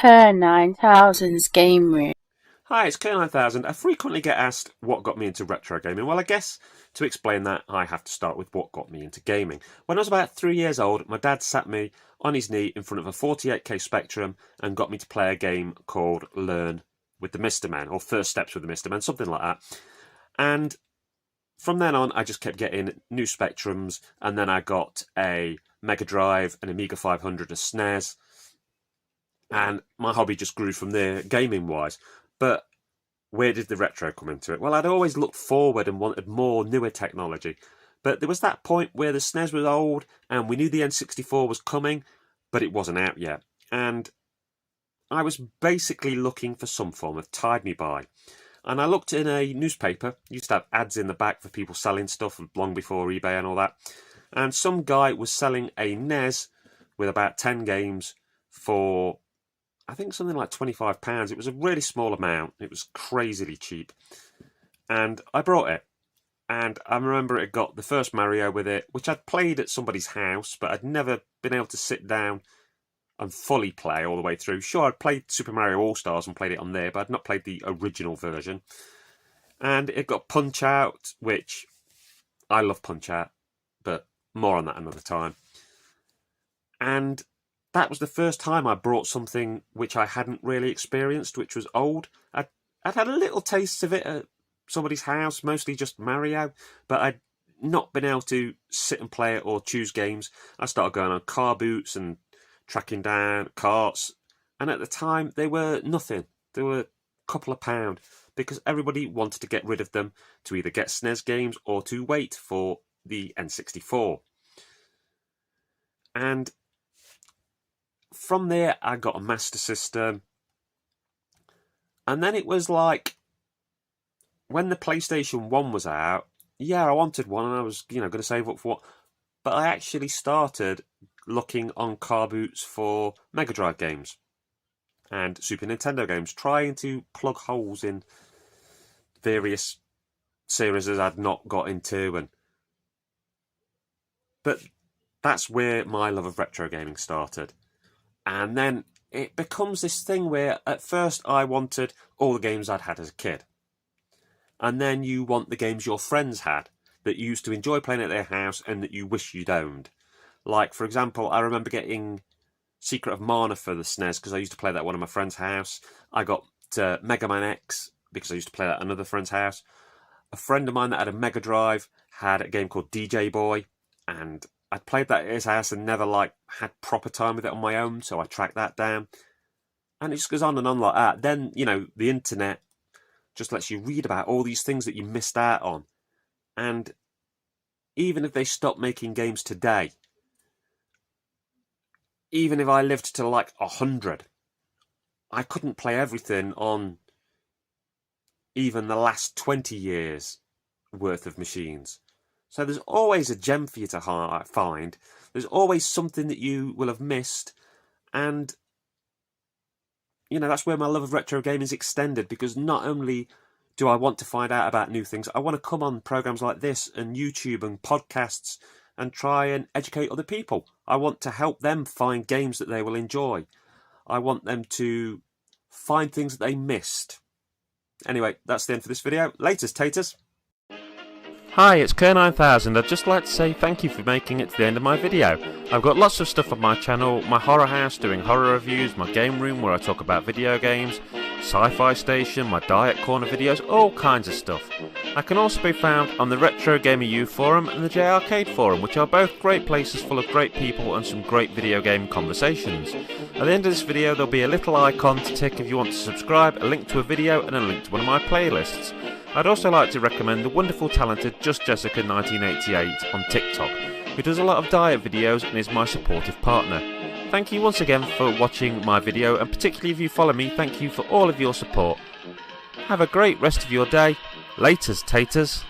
KERR9000'S game room. Hi, it's KERR9000. I frequently get asked what got me into retro gaming. Well, I guess to explain that, I have to start with what got me into gaming. When I was about 3 years old, my dad sat me on his knee in front of a 48K Spectrum and got me to play a game called Learn with the Mr. Man, or First Steps with the Mr. Man, something like that. And from then on, I just kept getting new Spectrums, and then I got a Mega Drive, an Amiga 500, a SNES, and my hobby just grew from there, gaming-wise. But where did the retro come into it? Well, I'd always looked forward and wanted more newer technology. But there was that point where the SNES was old, and we knew the N64 was coming, but it wasn't out yet. And I was basically looking for some form of Tide Me By. And I looked in a newspaper, used to have ads in the back for people selling stuff long before eBay and all that. And some guy was selling a NES with about 10 games for, I think, something like £25. It was a really small amount. It was crazily cheap. And I brought it. And I remember it got the first Mario with it, which I'd played at somebody's house, but I'd never been able to sit down and fully play all the way through. Sure, I'd played Super Mario All-Stars and played it on there, but I'd not played the original version. And it got Punch-Out, which I love Punch-Out, but more on that another time. And that was the first time I brought something which I hadn't really experienced, which was old. I'd had a little taste of it at somebody's house, mostly just Mario, but I'd not been able to sit and play it or choose games. I started going on car boots and tracking down carts, and at the time they were nothing. They were a couple of pound because everybody wanted to get rid of them to either get SNES games or to wait for the N64. And from there I got a Master System, and then it was like when the PlayStation 1 was out, yeah, I wanted one and I was, going to save up for one, but I actually started looking on car boots for Mega Drive games and Super Nintendo games, trying to plug holes in various series I'd not got into, but that's where my love of retro gaming started. And then it becomes this thing where at first I wanted all the games I'd had as a kid, and then you want the games your friends had that you used to enjoy playing at their house and that you wish you'd owned. Like, for example, I remember getting Secret of Mana for the SNES because I used to play that at one of my friend's house. I got Mega Man X because I used to play that at another friend's house. A friend of mine that had a Mega Drive had a game called DJ Boy, and I'd played that at his house and never had proper time with it on my own, so I tracked that down. And it just goes on and on like that. Then, the internet just lets you read about all these things that you missed out on. And even if they stop making games today, even if I lived to 100, I couldn't play everything on even the last 20 years worth of machines. So there's always a gem for you to find. There's always something that you will have missed. And, that's where my love of retro gaming is extended, because not only do I want to find out about new things, I want to come on programs like this and YouTube and podcasts and try and educate other people. I want to help them find games that they will enjoy. I want them to find things that they missed. Anyway, that's the end for this video. Laters, taters. Hi, it's KERR9000. I'd just like to say thank you for making it to the end of my video. I've got lots of stuff on my channel, my horror house doing horror reviews, my game room where I talk about video games, Sci-Fi Station, my Diet Corner videos, all kinds of stuff. I can also be found on the Retro Gamer U forum and the J Arcade forum, which are both great places full of great people and some great video game conversations. At the end of this video there'll be a little icon to tick if you want to subscribe, a link to a video and a link to one of my playlists. I'd also like to recommend the wonderful talented Just Jessica 1988 on TikTok, who does a lot of diet videos and is my supportive partner. Thank you once again for watching my video, and particularly if you follow me, thank you for all of your support. Have a great rest of your day. Laters, taters.